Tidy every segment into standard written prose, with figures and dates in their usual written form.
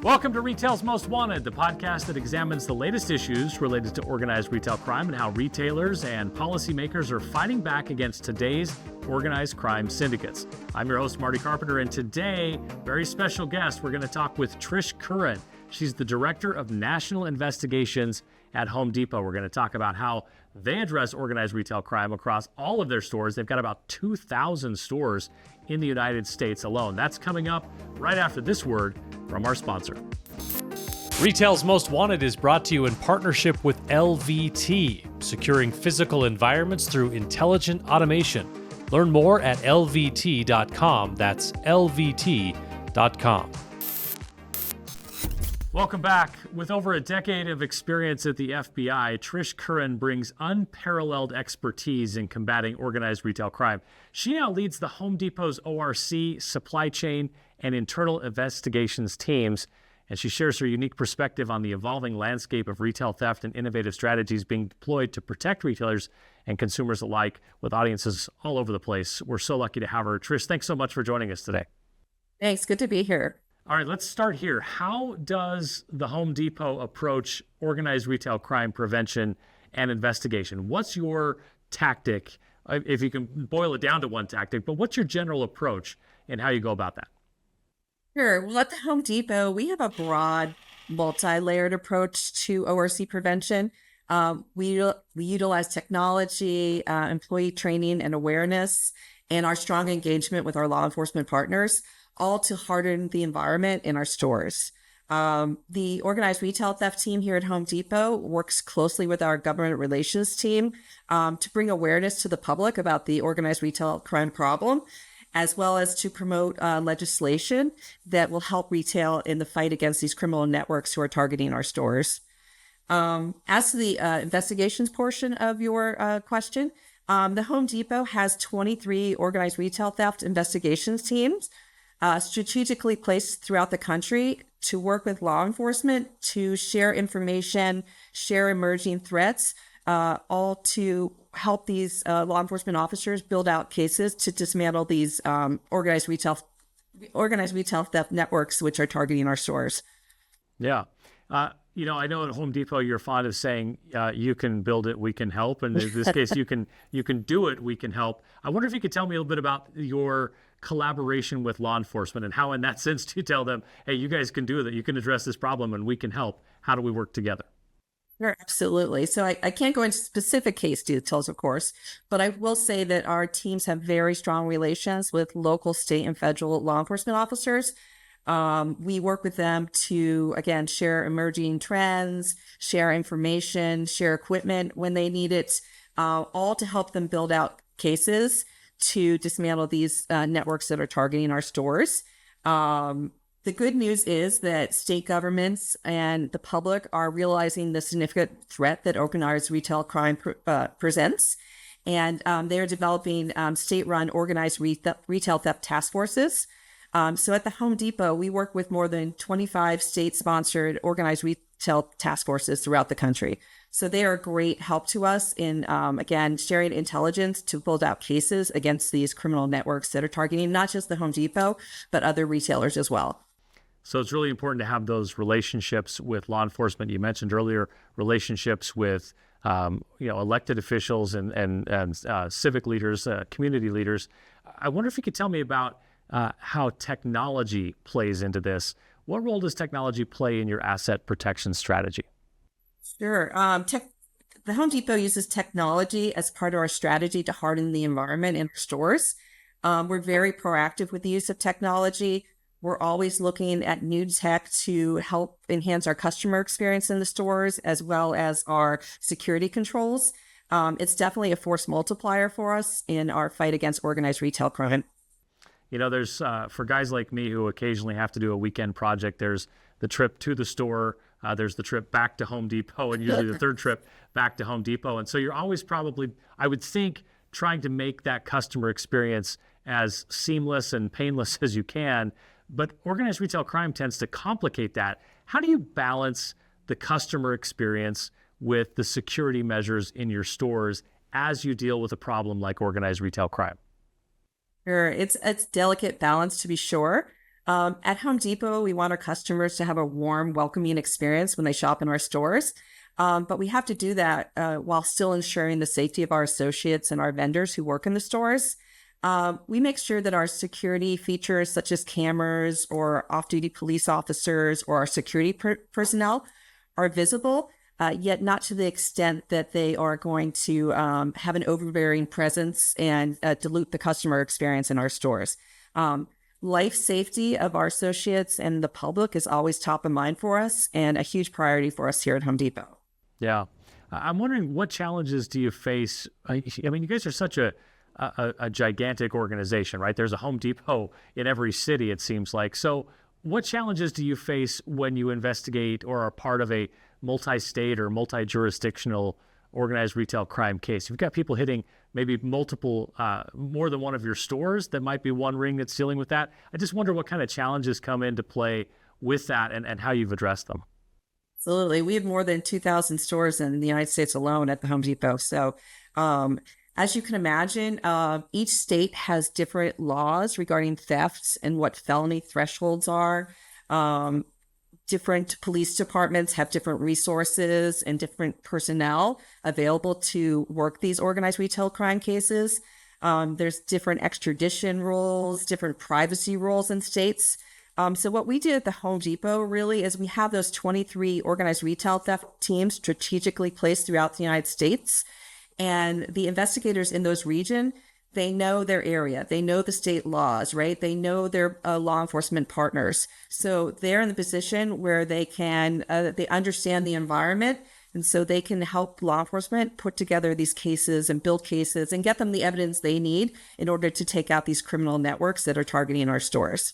Welcome to Retail's Most Wanted, the podcast that examines the latest issues related to organized retail crime and how retailers and policymakers are fighting back against today's organized crime syndicates. I'm your host, Marty Carpenter, and today, very special guest, we're going to talk with Trish Curran. She's the Director of National Investigations at Home Depot. We're going to talk about how they address organized retail crime across all of their stores. They've got about 2,000 stores in the United States alone. That's coming up right after this word from our sponsor. Retail's Most Wanted is brought to you in partnership with LVT, securing physical environments through intelligent automation. Learn more at lvt.com. That's lvt.com. Welcome back. With over a decade of experience at the FBI, Trish Curran brings unparalleled expertise in combating organized retail crime. She now leads the Home Depot's ORC, supply chain, and internal investigations teams, and she shares her unique perspective on the evolving landscape of retail theft and innovative strategies being deployed to protect retailers and consumers alike with audiences all over the place. We're so lucky to have her. Trish, thanks so much for joining us today. Thanks. Good to be here. All right, let's start here. How does the Home Depot approach organized retail crime prevention and investigation? What's your tactic, if you can boil it down to one tactic, but what's your general approach and how you go about that? Sure. Well, at the Home Depot, we have a broad, multi-layered approach to ORC prevention. We utilize technology, employee training and awareness, and our strong engagement with our law enforcement partners, all to harden the environment in our stores. The organized retail theft team here at Home Depot works closely with our government relations team to bring awareness to the public about the organized retail crime problem, as well as to promote legislation that will help retail in the fight against these criminal networks who are targeting our stores. As to the investigations portion of your question, the Home Depot has 23 organized retail theft investigations teams strategically placed throughout the country to work with law enforcement to share information, share emerging threats, all to help these law enforcement officers build out cases to dismantle these organized retail theft networks which are targeting our stores. Yeah. I know at Home Depot you're fond of saying you can build it, we can help. And in this case, you can do it, we can help. I wonder if you could tell me a little bit about your collaboration with law enforcement and how in that sense do you tell them, hey, you guys can do that, you can address this problem and we can help. How do we work together? Sure, absolutely. So I can't go into specific case details, of course, but I will say that our teams have very strong relations with local, state, and federal law enforcement officers. We work with them to, again, share emerging trends, share information, share equipment when they need it, all to help them build out cases to dismantle these networks that are targeting our stores. The good news is that state governments and the public are realizing the significant threat that organized retail crime presents, and they're developing state-run organized retail theft task forces. So at the Home Depot, we work with more than 25 state-sponsored organized retail task forces throughout the country. So they are a great help to us in, again, sharing intelligence to build out cases against these criminal networks that are targeting not just the Home Depot, but other retailers as well. So it's really important to have those relationships with law enforcement. You mentioned earlier relationships with elected officials and civic leaders, community leaders. I wonder if you could tell me about how technology plays into this. What role does technology play in your asset protection strategy? Sure. The Home Depot uses technology as part of our strategy to harden the environment in our stores. We're very proactive with the use of technology. We're always looking at new tech to help enhance our customer experience in the stores, as well as our security controls. It's definitely a force multiplier for us in our fight against organized retail crime. There's, for guys like me who occasionally have to do a weekend project, there's the trip to the store, there's the trip back to Home Depot, and usually the third trip back to Home Depot. And so you're always probably, I would think, trying to make that customer experience as seamless and painless as you can. But organized retail crime tends to complicate that. How do you balance the customer experience with the security measures in your stores as you deal with a problem like organized retail crime? Sure. It's delicate balance, to be sure. At Home Depot, we want our customers to have a warm, welcoming experience when they shop in our stores. But we have to do that while still ensuring the safety of our associates and our vendors who work in the stores. We make sure that our security features, such as cameras or off-duty police officers or our security personnel, are visible, yet not to the extent that they are going to have an overbearing presence and dilute the customer experience in our stores. Life safety of our associates and the public is always top of mind for us and a huge priority for us here at Home Depot. Yeah. I'm wondering, what challenges do you face? I mean, you guys are such a gigantic organization, right? There's a Home Depot in every city, it seems like. So what challenges do you face when you investigate or are part of a multi-state or multi-jurisdictional organized retail crime case? You've got people hitting maybe multiple, more than one of your stores. That might be one ring that's dealing with that. I just wonder what kind of challenges come into play with that and how you've addressed them. Absolutely. We have more than 2,000 stores in the United States alone at the Home Depot. So, as you can imagine, each state has different laws regarding thefts and what felony thresholds are. Different police departments have different resources and different personnel available to work these organized retail crime cases. There's different extradition rules, different privacy rules in states. So what we did at the Home Depot really is we have those 23 organized retail theft teams strategically placed throughout the United States. And the investigators in those regions, they know their area. They know the state laws, right? They know their law enforcement partners. So they're in the position where they can, they understand the environment. And so they can help law enforcement put together these cases and build cases and get them the evidence they need in order to take out these criminal networks that are targeting our stores.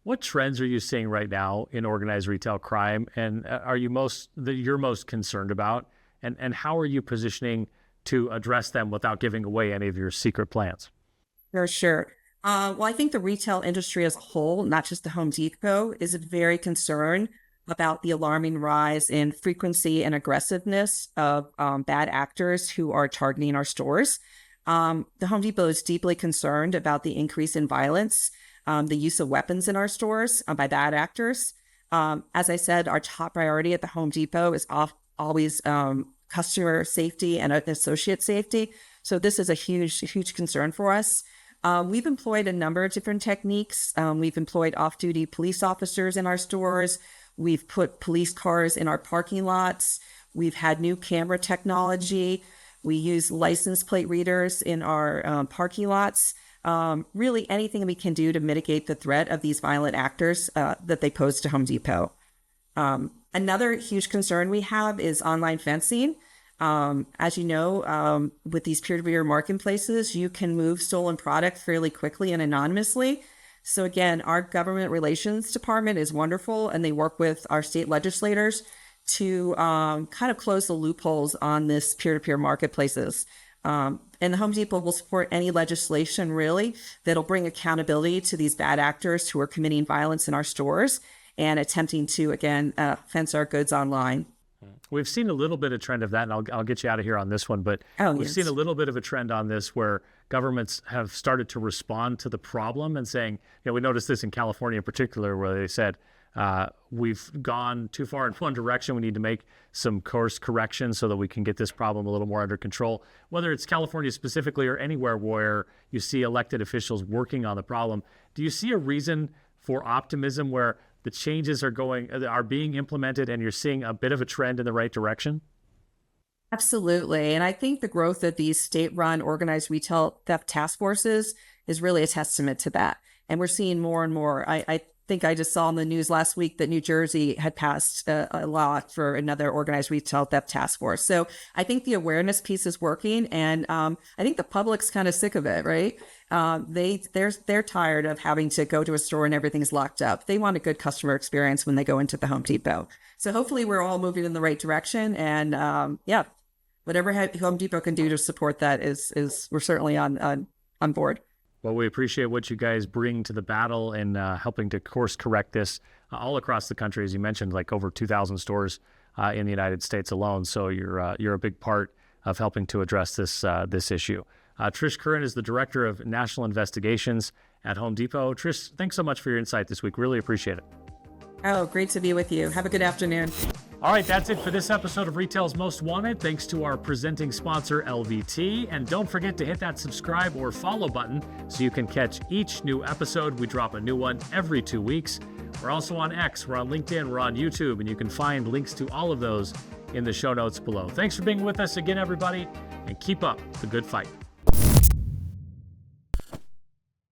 What trends are you seeing right now in organized retail crime, and are you you're most concerned about, and how are you positioning to address them without giving away any of your secret plans? For sure. Well, I think the retail industry as a whole, not just the Home Depot, is very concerned about the alarming rise in frequency and aggressiveness of bad actors who are targeting our stores. The Home Depot is deeply concerned about the increase in violence, the use of weapons in our stores by bad actors. As I said, our top priority at the Home Depot is always customer safety and associate safety. So this is a huge concern for us. We've employed a number of different techniques. We've employed off-duty police officers in our stores. We've put police cars in our parking lots. We've had new camera technology. We use license plate readers in our parking lots. Really anything we can do to mitigate the threat of these violent actors that they pose to Home Depot. Another huge concern we have is online fencing. As you know, with these peer-to-peer marketplaces, you can move stolen product fairly quickly and anonymously. So again, our government relations department is wonderful, and they work with our state legislators to kind of close the loopholes on this peer-to-peer marketplaces. And the Home Depot will support any legislation really that'll bring accountability to these bad actors who are committing violence in our stores and attempting to, again, fence our goods online. We've seen a little bit of trend of that, and I'll get you out of here on this one, but we've seen a little bit of a trend on this where governments have started to respond to the problem and saying, we noticed this in California in particular, where they said, we've gone too far in one direction. We need to make some course corrections so that we can get this problem a little more under control. Whether it's California specifically or anywhere where you see elected officials working on the problem, do you see a reason for optimism where the changes are being implemented and you're seeing a bit of a trend in the right direction? Absolutely. And I think the growth of these state-run organized retail theft task forces is really a testament to that. And we're seeing more and more. I think I just saw in the news last week that New Jersey had passed a law for another organized retail theft task force. So I think the awareness piece is working, and I think the public's kind of sick of it, right? They're tired of having to go to a store and everything's locked up. They want a good customer experience when they go into the Home Depot. So hopefully we're all moving in the right direction, and whatever Home Depot can do to support that is we're certainly on board. Well, we appreciate what you guys bring to the battle in helping to course correct this all across the country. As you mentioned, like over 2,000 stores in the United States alone. So you're a big part of helping to address this issue. Trish Curran is the Director of National Investigations at Home Depot. Trish, thanks so much for your insight this week. Really appreciate it. Oh, great to be with you. Have a good afternoon. All right, that's it for this episode of Retail's Most Wanted. Thanks to our presenting sponsor, LVT. And don't forget to hit that subscribe or follow button so you can catch each new episode. We drop a new one every 2 weeks. We're also on X, we're on LinkedIn, we're on YouTube, and you can find links to all of those in the show notes below. Thanks for being with us again, everybody, and keep up the good fight.